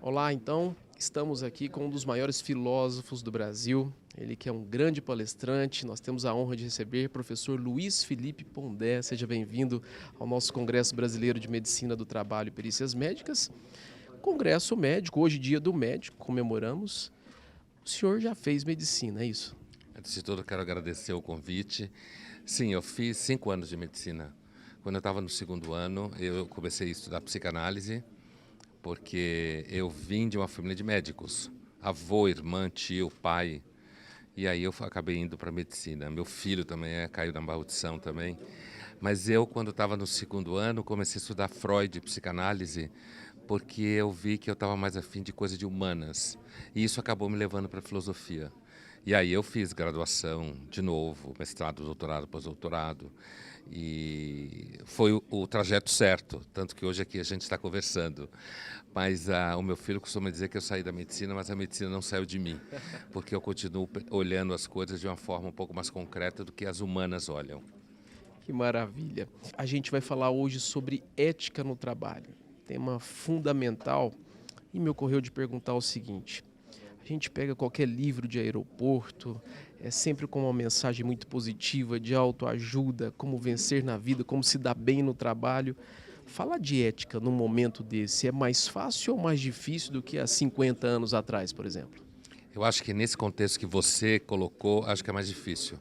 Olá, então, estamos aqui com um dos maiores filósofos do Brasil, ele que é um grande palestrante. Nós temos a honra de receber o professor Luiz Felipe Pondé. Seja bem-vindo ao nosso Congresso Brasileiro de Medicina do Trabalho e Perícias Médicas. Congresso médico, hoje dia do médico, comemoramos. O senhor já fez medicina, é isso? Antes de tudo, quero agradecer o convite. Sim, eu fiz 5 anos de medicina. Quando eu estava no segundo ano, eu comecei a estudar psicanálise, porque eu vim de uma família de médicos. Avô, irmã, tio, pai. E aí eu acabei indo para medicina. Meu filho também caiu na maldição também. Mas eu, quando estava no segundo ano, comecei a estudar Freud, psicanálise, porque eu vi que eu estava mais afim de coisa de humanas. E isso acabou me levando para a filosofia. E aí eu fiz graduação de novo, mestrado, doutorado, pós-doutorado. E foi o trajeto certo, tanto que hoje aqui a gente está conversando. Mas o meu filho costuma dizer que eu saí da medicina, mas a medicina não saiu de mim, porque eu continuo olhando as coisas de uma forma um pouco mais concreta do que as humanas olham. Que maravilha. A gente vai falar hoje sobre ética no trabalho, tema fundamental, e me ocorreu de perguntar o seguinte: a gente pega qualquer livro de aeroporto, é sempre com uma mensagem muito positiva, de autoajuda, como vencer na vida, como se dar bem no trabalho. Falar de ética num momento desse é mais fácil ou mais difícil do que há 50 anos atrás, por exemplo? Eu acho que nesse contexto que você colocou, acho que é mais difícil.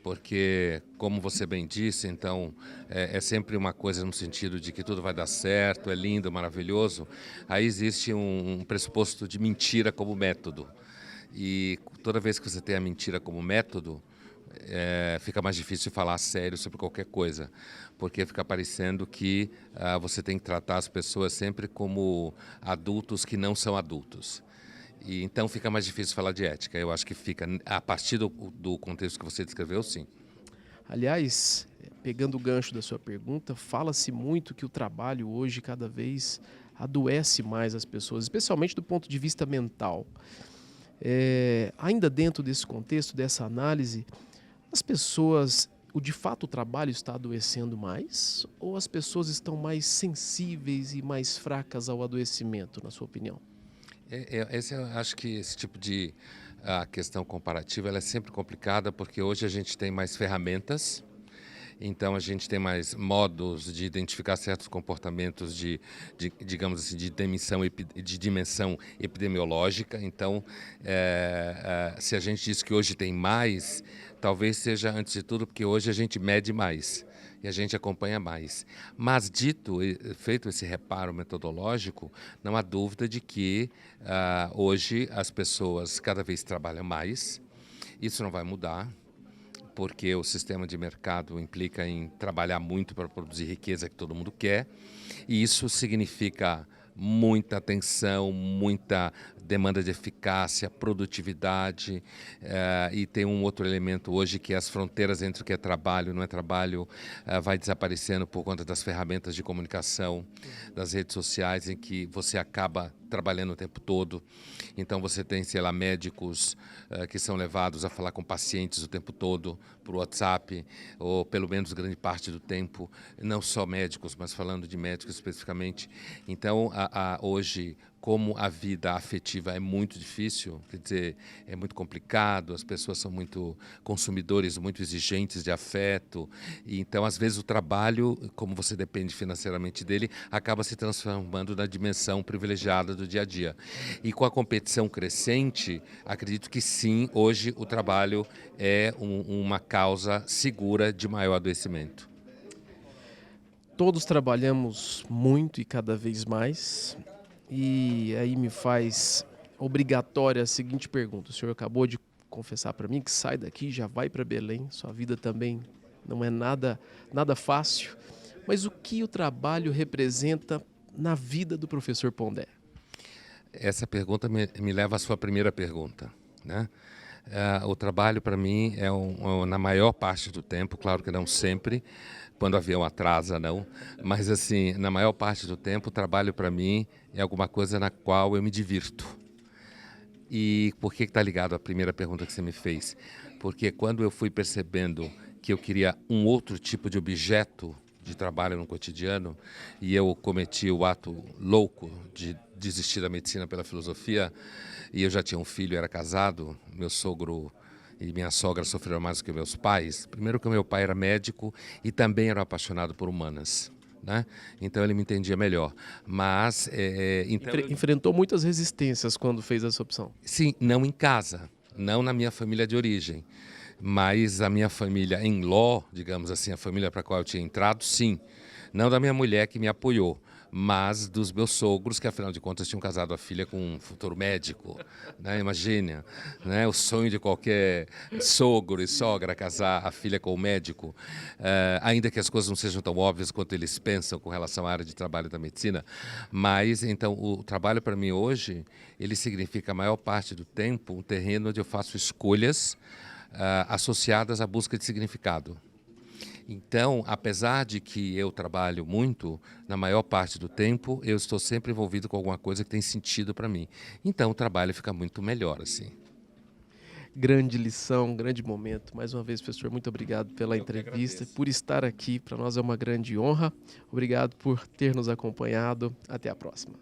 Porque, como você bem disse, então, é sempre uma coisa no sentido de que tudo vai dar certo, é lindo, maravilhoso. Aí existe um pressuposto de mentira como método. E toda vez que você tem a mentira como método, fica mais difícil falar sério sobre qualquer coisa, porque fica parecendo que você tem que tratar as pessoas sempre como adultos que não são adultos. E então fica mais difícil falar de ética. Eu acho que fica, a partir do contexto que você descreveu, sim. Aliás, pegando o gancho da sua pergunta, fala-se muito que o trabalho hoje cada vez adoece mais as pessoas, especialmente do ponto de vista mental. Ainda dentro desse contexto, dessa análise, as pessoas, de fato o trabalho está adoecendo mais ou as pessoas estão mais sensíveis e mais fracas ao adoecimento, na sua opinião? Eu acho que esse tipo de questão comparativa ela é sempre complicada, porque hoje a gente tem mais ferramentas. Então a gente tem mais modos de identificar certos comportamentos digamos assim, de dimensão epidemiológica. Então, se a gente diz que hoje tem mais, talvez seja antes de tudo porque hoje a gente mede mais e a gente acompanha mais. Mas feito esse reparo metodológico, não há dúvida de que hoje as pessoas cada vez trabalham mais. Isso não vai mudar, porque o sistema de mercado implica em trabalhar muito para produzir riqueza que todo mundo quer, e isso significa muita atenção, muita demanda de eficácia, produtividade, e tem um outro elemento hoje que as fronteiras entre o que é trabalho e não é trabalho vai desaparecendo por conta das ferramentas de comunicação, das redes sociais, em que você acaba trabalhando o tempo todo. Então você tem, sei lá, médicos que são levados a falar com pacientes o tempo todo por WhatsApp, ou pelo menos grande parte do tempo, não só médicos, mas falando de médicos especificamente. Então, hoje, como a vida afetiva é muito difícil, quer dizer, é muito complicado, as pessoas são muito consumidores, muito exigentes de afeto, e então, às vezes, o trabalho, como você depende financeiramente dele, acaba se transformando na dimensão privilegiada do dia a dia. E com a competição crescente, acredito que sim, hoje o trabalho é uma causa segura de maior adoecimento. Todos trabalhamos muito e cada vez mais, e aí me faz obrigatória a seguinte pergunta: o senhor acabou de confessar para mim que sai daqui e já vai para Belém, sua vida também não é nada fácil, mas o que o trabalho representa na vida do professor Pondé? Essa pergunta me leva à sua primeira pergunta, né? O trabalho para mim na maior parte do tempo, claro que não sempre, quando o avião atrasa não, mas assim, na maior parte do tempo o trabalho para mim é alguma coisa na qual eu me divirto. E por que está ligado à primeira pergunta que você me fez? Porque quando eu fui percebendo que eu queria um outro tipo de objeto de trabalho no cotidiano e eu cometi o ato louco de desistir da medicina pela filosofia, e eu já tinha um filho, era casado, meu sogro e minha sogra sofreram mais do que meus pais. Primeiro que o meu pai era médico e também era apaixonado por humanas, né? Então ele me entendia melhor. Mas então Enfrentou muitas resistências quando fez essa opção. sim, não em casa, não na minha família de origem, mas a minha família em law, digamos assim, a família para a qual eu tinha entrado, sim. Não da minha mulher que me apoiou, mas dos meus sogros, que afinal de contas tinham casado a filha com um futuro médico, né? Imagina, né? O sonho de qualquer sogro e sogra casar a filha com um médico, ainda que as coisas não sejam tão óbvias quanto eles pensam com relação à área de trabalho da medicina, mas então o trabalho para mim hoje, ele significa a maior parte do tempo um terreno onde eu faço escolhas associadas à busca de significado. Então, apesar de que eu trabalho muito, na maior parte do tempo, eu estou sempre envolvido com alguma coisa que tem sentido para mim. Então, o trabalho fica muito melhor, assim. Grande lição, grande momento. Mais uma vez, professor, muito obrigado pela Eu que entrevista, agradeço. por estar aqui. Para nós é uma grande honra. Obrigado por ter nos acompanhado. Até a próxima.